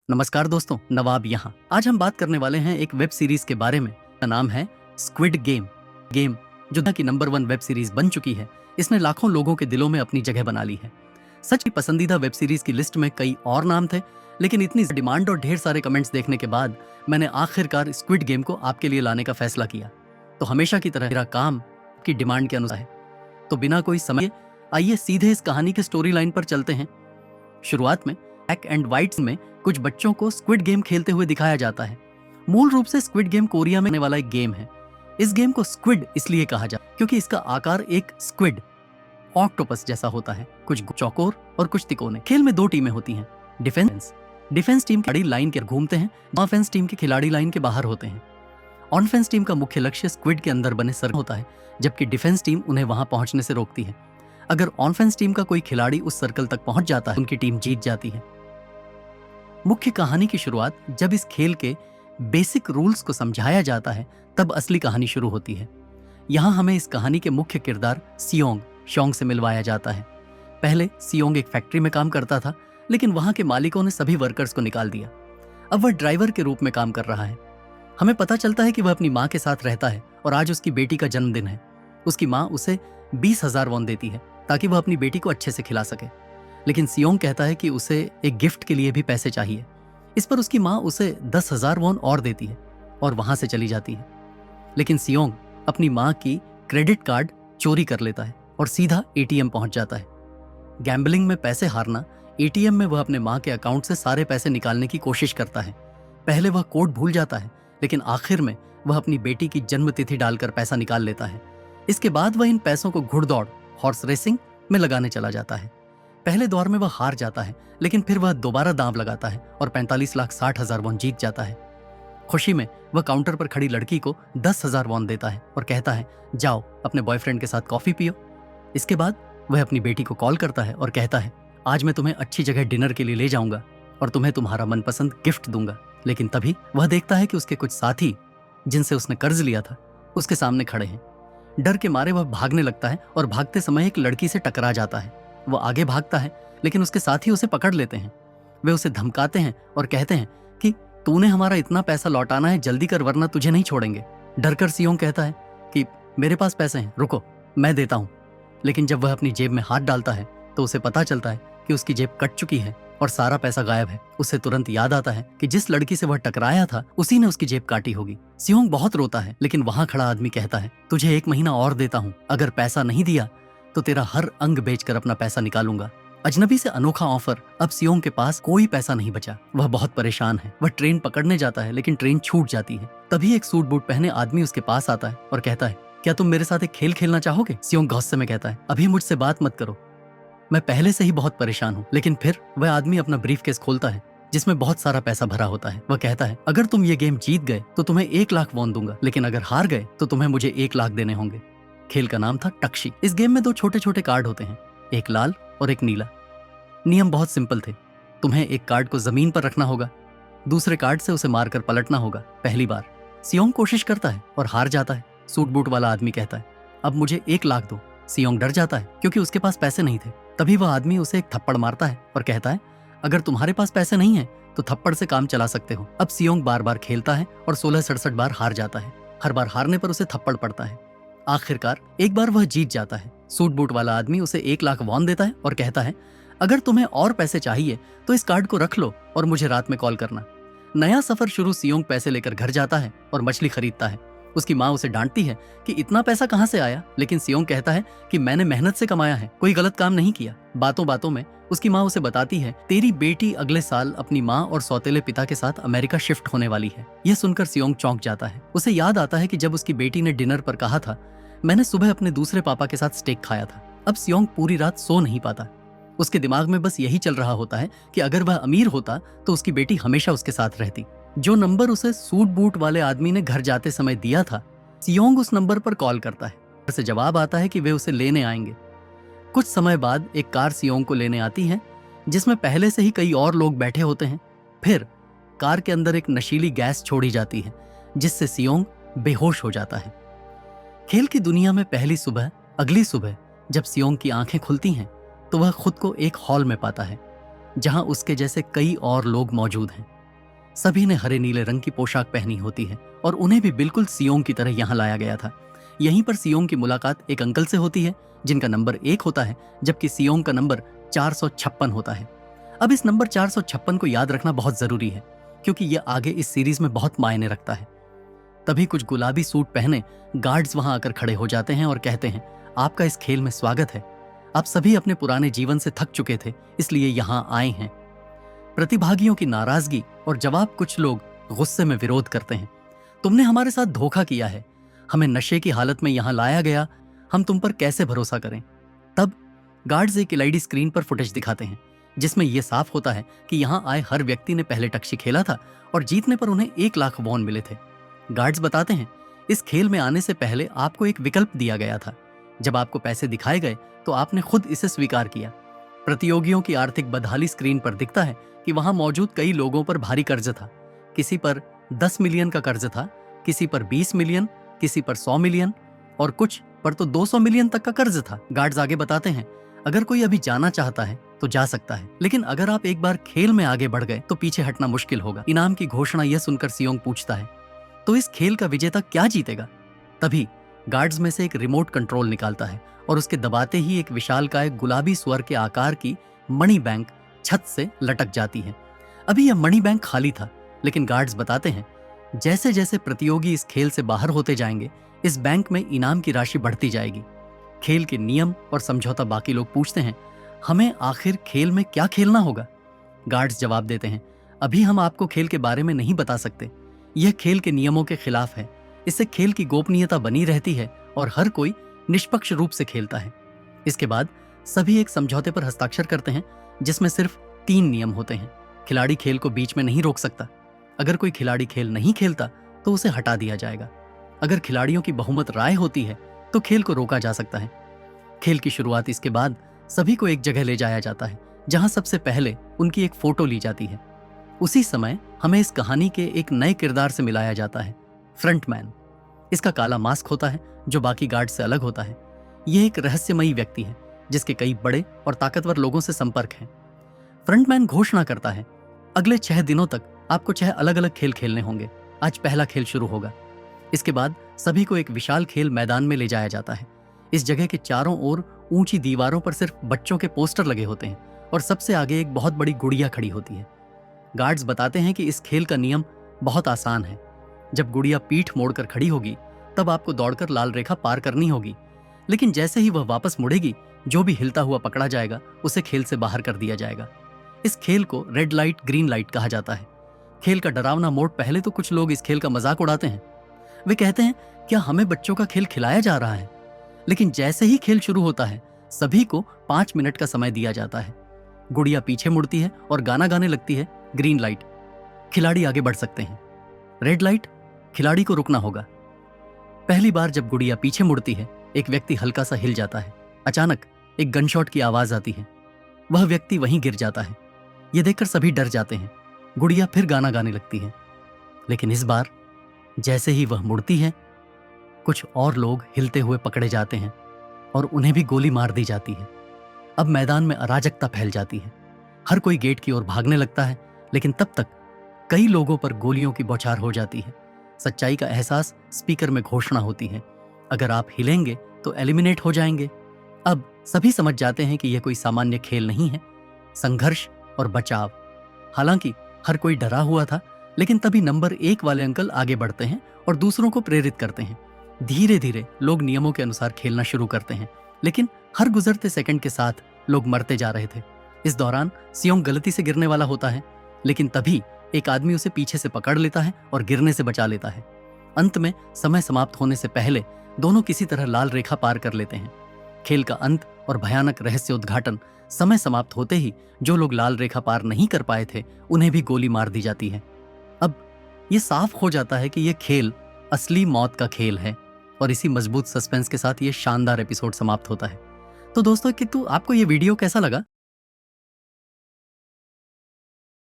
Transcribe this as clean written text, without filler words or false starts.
नमस्कार दोस्तों, नवाब यहाँ। आज हम बात करने वाले हैं एक वेब सीरीज के बारे में। का नाम है स्क्विड गेम। गेम जो दुनिया की नंबर 1 वेब सीरीज बन चुकी है। इसने लाखों लोगों के दिलों में अपनी जगह बना ली है। सच की पसंदीदा वेब सीरीज की लिस्ट में कई और नाम थे, लेकिन इतनी डिमांड और ढेर सारे कमेंट्स देखने के बाद मैंने आखिरकार स्क्विड गेम को आपके लिए लाने का फैसला किया। तो हमेशा की तरह मेरा काम की डिमांड के अनुसार है। तो बिना कोई समय आइए सीधे इस कहानी के स्टोरी लाइन पर चलते हैं। शुरुआत में ब्लैक एंड व्हाइट में कुछ बच्चों को स्क्विड गेम खेलते हुए दिखाया जाता है। मूल रूप से स्क्विड गेम कोरिया में होने वाला एक गेम है। इस गेम को स्क्विड इसलिए कहा जाता है क्योंकि इसका आकार एक स्क्विड ऑक्टोपस जैसा होता है, कुछ चौकोर और कुछ तिकोने। खेल में 2 टीमें होती हैं। डिफेंस टीम खिलाड़ी लाइन के घूमते हैं, ऑफेंस टीम के खिलाड़ी लाइन के बाहर होते हैं। ऑफेंस टीम का मुख्य लक्ष्य स्क्विड के अंदर बने सर्कल होता है, जबकि डिफेंस टीम उन्हें वहां पहुंचने से रोकती है। अगर ऑफेंस टीम का कोई खिलाड़ी उस सर्कल तक पहुंच जाता है, उनकी टीम जीत जाती है। मुख्य कहानी की शुरुआत जब इस खेल के बेसिक रूल्स को समझाया जाता है, तब असली कहानी शुरू होती है। यहाँ हमें इस कहानी के मुख्य किरदार सियोंग से मिलवाया जाता है। पहले सियोंग एक फैक्ट्री में काम करता था, लेकिन वहां के मालिकों ने सभी वर्कर्स को निकाल दिया। अब वह ड्राइवर के रूप में काम कर रहा है। हमें पता चलता है कि वह अपनी माँ के साथ रहता है और आज उसकी बेटी का जन्मदिन है। उसकी माँ उसे 20,000 वॉन देती है ताकि वह अपनी बेटी को अच्छे से खिला सके, लेकिन सियोंग कहता है कि उसे एक गिफ्ट के लिए भी पैसे चाहिए। इस पर उसकी माँ उसे 10,000 वॉन और देती है और वहां से चली जाती है। लेकिन सियोंग अपनी माँ की क्रेडिट कार्ड चोरी कर लेता है और सीधा एटीएम पहुंच जाता है। गैम्बलिंग में पैसे हारना, एटीएम में वह अपने माँ के अकाउंट से सारे पैसे निकालने की कोशिश करता है। पहले वह कोड भूल जाता है, लेकिन आखिर में वह अपनी बेटी की जन्मतिथि डालकर पैसा निकाल लेता है। इसके बाद वह इन पैसों को घुड़दौड़ हॉर्स रेसिंग में लगाने चला जाता है। पहले दौर में वह हार जाता है, लेकिन फिर वह दोबारा दांव लगाता है और 45,60,000 वॉन जीत जाता है। खुशी में वह काउंटर पर खड़ी लड़की को 10,000 वॉन देता है और कहता है, जाओ अपने बॉयफ्रेंड के साथ कॉफी पियो। इसके बाद वह अपनी बेटी को कॉल करता है और कहता है, आज मैं तुम्हें अच्छी जगह डिनर के लिए ले जाऊंगा और तुम्हें तुम्हारा मनपसंद गिफ्ट दूंगा। लेकिन तभी वह देखता है कि उसके कुछ साथी जिनसे उसने कर्ज लिया था, उसके सामने खड़े हैं। डर के मारे वह भागने लगता है और भागते समय एक लड़की से टकरा जाता है। वह आगे भागता है, लेकिन उसके साथी उसे पकड़ लेते हैं। वे उसे धमकाते हैं और कहते हैं कि तूने हमारा इतना पैसा लौटाना है, जल्दी कर वरना तुझे नहीं छोड़ेंगे। डरकर सियोंग कहता है कि मेरे पास पैसे हैं, रुको मैं देता हूं। लेकिन जब वह अपनी जेब में हाथ डालता है तो उसे पता चलता है कि उसकी जेब कट चुकी है और सारा पैसा गायब है। उसे तुरंत याद आता है कि जिस लड़की से वह टकराया था उसी ने उसकी जेब काटी होगी। सियोंग बहुत रोता है, लेकिन वहां खड़ा आदमी कहता है, तुझे 1 महीना और देता हूं, अगर पैसा नहीं दिया तो तेरा हर अंग बेचकर अपना पैसा निकालूंगा। अजनबी से अनोखा ऑफर। अब सियोंग के पास कोई पैसा नहीं बचा। वह बहुत परेशान है। वह ट्रेन पकड़ने जाता है, लेकिन ट्रेन छूट जाती है। तभी एक सूट बूट पहने आदमी उसके पास आता है और कहता है, क्या तुम मेरे साथ एक खेल खेलना चाहोगे? सियोंग गुस्से में कहता है, अभी मुझसे बात मत करो, मैं पहले से ही बहुत परेशान हूँ। लेकिन फिर वह आदमी अपना ब्रीफकेस खोलता है जिसमें बहुत सारा पैसा भरा होता है। वह कहता है, अगर तुम ये गेम जीत गए तो तुम्हें 1 लाख वॉन दूंगा, लेकिन अगर हार गए तो तुम्हें मुझे 1 लाख देने होंगे। खेल का नाम था टक्शी। इस गेम में 2 छोटे छोटे कार्ड होते हैं, एक लाल और एक नीला। नियम बहुत सिंपल थे। तुम्हें एक कार्ड को जमीन पर रखना होगा, दूसरे कार्ड से उसे मारकर पलटना होगा पहली बार। सियोंग कोशिश करता है और हार जाता है। सूट बूट वाला आदमी कहता है, अब मुझे 1 लाख दो। सियोंग डर जाता है क्योंकि उसके पास पैसे नहीं थे। तभी वह आदमी उसे एक थप्पड़ मारता है और कहता है, अगर तुम्हारे पास पैसे नहीं है तो थप्पड़ से काम चला सकते हो। अब सियोंग बार बार खेलता है और 16-67 बार हार जाता है। हर बार हारने पर उसे थप्पड़ पड़ता है। आखिरकार एक बार वह जीत जाता है। सूट बूट वाला आदमी उसे 1 लाख वॉन देता है और कहता है, अगर तुम्हें और पैसे चाहिए तो इस कार्ड को रख लो और मुझे रात में कॉल करना। नया सफर शुरू। सियोंग पैसे लेकर घर जाता है और मछली खरीदता है। उसकी माँ उसे डांटती है कि इतना पैसा कहाँ से आया, लेकिन सियोंग कहता है कि मैंने मेहनत से कमाया है, कोई गलत काम नहीं किया। बातों बातों में उसकी माँ उसे बताती है, तेरी बेटी अगले साल अपनी माँ और सौतेले पिता के साथ अमेरिका शिफ्ट होने वाली है। यह सुनकर सियोंग चौंक जाता है। उसे याद आता है कि जब उसकी बेटी ने डिनर पर कहा था, मैंने सुबह अपने दूसरे पापा के साथ स्टेक खाया था। अब सियोंग पूरी रात सो नहीं पाता। उसके दिमाग में बस यही चल रहा होता है कि अगर वह अमीर होता तो उसकी बेटी हमेशा उसके साथ रहती। जो नंबर उसे सूट बूट वाले आदमी ने घर जाते समय दिया था, सियोंग उस नंबर पर कॉल करता है। घर से जवाब आता है कि वे उसे लेने आएंगे। कुछ समय बाद एक कार सियोंग को लेने आती है, जिसमें पहले से ही कई और लोग बैठे होते हैं। फिर कार के अंदर एक नशीली गैस छोड़ी जाती है, जिससे सियोंग बेहोश हो जाता है। खेल की दुनिया में पहली सुबह, अगली सुबह जब सियोंग की आंखें खुलती हैं तो वह खुद को एक हॉल में पाता है, जहां उसके जैसे कई और लोग मौजूद हैं। सभी ने हरे नीले रंग की पोशाक पहनी होती है और उन्हें भी बिल्कुल सियोंग की तरह यहाँ लाया गया था। यहीं पर सियोंग की मुलाकात एक अंकल से होती है जिनका नंबर 1 होता है, जबकि सियोंग का नंबर 456 होता है। अब इस नंबर 456 को याद रखना बहुत जरूरी है क्योंकि यह आगे इस सीरीज में बहुत मायने रखता है। तभी कुछ गुलाबी सूट पहने गार्ड्स वहां आकर खड़े हो जाते हैं और कहते हैं, आपका इस खेल में स्वागत है। आप सभी अपने पुराने जीवन से थक चुके थे, इसलिए यहाँ आए हैं। प्रतिभागियों की नाराजगी और जवाब कुछ लोग गुस्से में विरोध करते हैं। तुमने हमारे साथ धोखा किया है, हमें नशे की हालत में यहाँ लाया गया, हम तुम पर कैसे भरोसा करें। तब गार्ड्स एक एलईडी स्क्रीन पर फुटेज दिखाते हैं जिसमें यह साफ होता है कि यहाँ आए हर व्यक्ति ने पहले टक्शी खेला था और जीतने पर उन्हें 1 लाख वॉन मिले थे। गार्ड्स बताते हैं, इस खेल में आने से पहले आपको एक विकल्प दिया गया था। जब आपको पैसे दिखाए गए तो आपने खुद इसे स्वीकार किया। प्रतियोगियों की आर्थिक बदहाली स्क्रीन पर दिखता है कि वहां मौजूद कई लोगों पर भारी कर्ज था। किसी पर 10 मिलियन का कर्ज था, किसी पर 20 मिलियन, किसी पर 100 मिलियन और कुछ पर तो 200 मिलियन तक का कर्ज था। गार्ड्स आगे बताते हैं, अगर कोई अभी जाना चाहता है तो जा सकता है, लेकिन अगर आप एक बार खेल में आगे बढ़ गए तो पीछे हटना मुश्किल होगा। इनाम की घोषणा यह सुनकर सियोंग पूछता है, तो इस खेल का विजेता क्या जीतेगा? तभी गार्ड्स में से एक रिमोट कंट्रोल निकालता है और उसके दबाते ही एक विशालकाय गुलाबी स्वर के आकार की मनी बैंक छत से लटक जाती है। अभी यह मनी बैंक खाली था, लेकिन गार्ड्स बताते हैं, जैसे जैसे प्रतियोगी इस खेल से बाहर होते जाएंगे, इस बैंक में इनाम की राशि बढ़ती जाएगी। खेल के नियम और समझौता बाकी लोग पूछते हैं, हमें आखिर खेल में क्या खेलना होगा? गार्ड्स जवाब देते हैं, अभी हम आपको खेल के बारे में नहीं बता सकते। यह खेल के नियमों के खिलाफ है। इससे खेल की गोपनीयता बनी रहती है और हर कोई निष्पक्ष रूप से खेलता है। इसके बाद सभी एक समझौते पर हस्ताक्षर करते हैं जिसमें सिर्फ 3 नियम होते हैं। खिलाड़ी खेल को बीच में नहीं रोक सकता। अगर कोई खिलाड़ी खेल नहीं खेलता तो उसे हटा दिया जाएगा। अगर खिलाड़ियों की बहुमत राय होती है तो खेल को रोका जा सकता है। खेल की शुरुआत इसके बाद सभी को एक जगह ले जाया जाता है जहां सबसे पहले उनकी एक फोटो ली जाती है। उसी समय हमें इस कहानी के एक नए किरदार से मिलाया जाता है, फ्रंटमैन। इसका काला मास्क होता है जो बाकी गार्ड से अलग होता है। यह एक रहस्यमयी व्यक्ति है जिसके कई बड़े और ताकतवर लोगों से संपर्क है। फ्रंटमैन घोषणा करता है, अगले 6 दिनों तक आपको 6 अलग अलग खेल खेलने होंगे। आज पहला खेल शुरू होगा। इसके बाद सभी को एक विशाल खेल मैदान में ले जाया जाता है। इस जगह के चारों ओर ऊंची दीवारों पर सिर्फ बच्चों के पोस्टर लगे होते हैं और सबसे आगे एक बहुत बड़ी गुड़िया खड़ी होती है। गार्ड्स बताते हैं कि इस खेल का नियम बहुत आसान है। जब गुड़िया पीठ मोड़कर खड़ी होगी तब आपको दौड़कर लाल रेखा पार करनी होगी, लेकिन जैसे ही वह वापस मुड़ेगी, जो भी हिलता हुआ पकड़ा जाएगा उसे खेल से बाहर कर दिया जाएगा। इस खेल को रेड लाइट ग्रीन लाइट कहा जाता है। खेल का डरावना मोड पहले तो कुछ लोग इस खेल का मजाक उड़ाते हैं। वे कहते हैं, क्या हमें बच्चों का खेल खिलाया जा रहा है? लेकिन जैसे ही खेल शुरू होता है सभी को 5 मिनट का समय दिया जाता है। गुड़िया पीछे मुड़ती है और गाना गाने लगती है। ग्रीन लाइट, खिलाड़ी आगे बढ़ सकते हैं। रेड लाइट, खिलाड़ी को रुकना होगा। पहली बार जब गुड़िया पीछे मुड़ती है, एक व्यक्ति हल्का सा हिल जाता है। अचानक एक गनशॉट की आवाज आती है। वह व्यक्ति वहीं गिर जाता है। यह देखकर सभी डर जाते हैं। गुड़िया फिर गाना गाने लगती है, लेकिन इस बार जैसे ही वह मुड़ती है, कुछ और लोग हिलते हुए पकड़े जाते हैं और उन्हें भी गोली मार दी जाती है। अब मैदान में अराजकता फैल जाती है। हर कोई गेट की ओर भागने लगता है, लेकिन तब तक कई लोगों पर गोलियों की बौछार हो जाती है। सच्चाई का एहसास स्पीकर में घोषणा होती है, अगर आप हिलेंगे तो एलिमिनेट हो जाएंगे। अब सभी समझ जाते हैं कि यह कोई सामान्य खेल नहीं है, संघर्ष और बचाव। हालांकि हर कोई डरा हुआ था, लेकिन तभी नंबर 1 वाले अंकल आगे बढ़ते हैं और दूसरों को प्रेरित करते हैं। धीरे धीरे लोग नियमों के अनुसार खेलना शुरू करते हैं, लेकिन हर गुजरते सेकंड के साथ लोग मरते जा रहे थे। इस दौरान सियोंग गलती से गिरने वाला होता है, लेकिन तभी एक आदमी उसे पीछे से पकड़ लेता है और गिरने से बचा लेता है। अंत में समय समाप्त होने से पहले दोनों किसी तरह लाल रेखा पार कर लेते हैं। खेल का अंत और भयानक रहस्य उद्घाटन समय समाप्त होते ही जो लोग लाल रेखा पार नहीं कर पाए थे उन्हें भी गोली मार दी जाती है। अब ये साफ हो जाता है कि यह खेल असली मौत का खेल है और इसी मजबूत सस्पेंस के साथ ये शानदार एपिसोड समाप्त होता है। तो दोस्तों, आपको ये वीडियो कैसा लगा?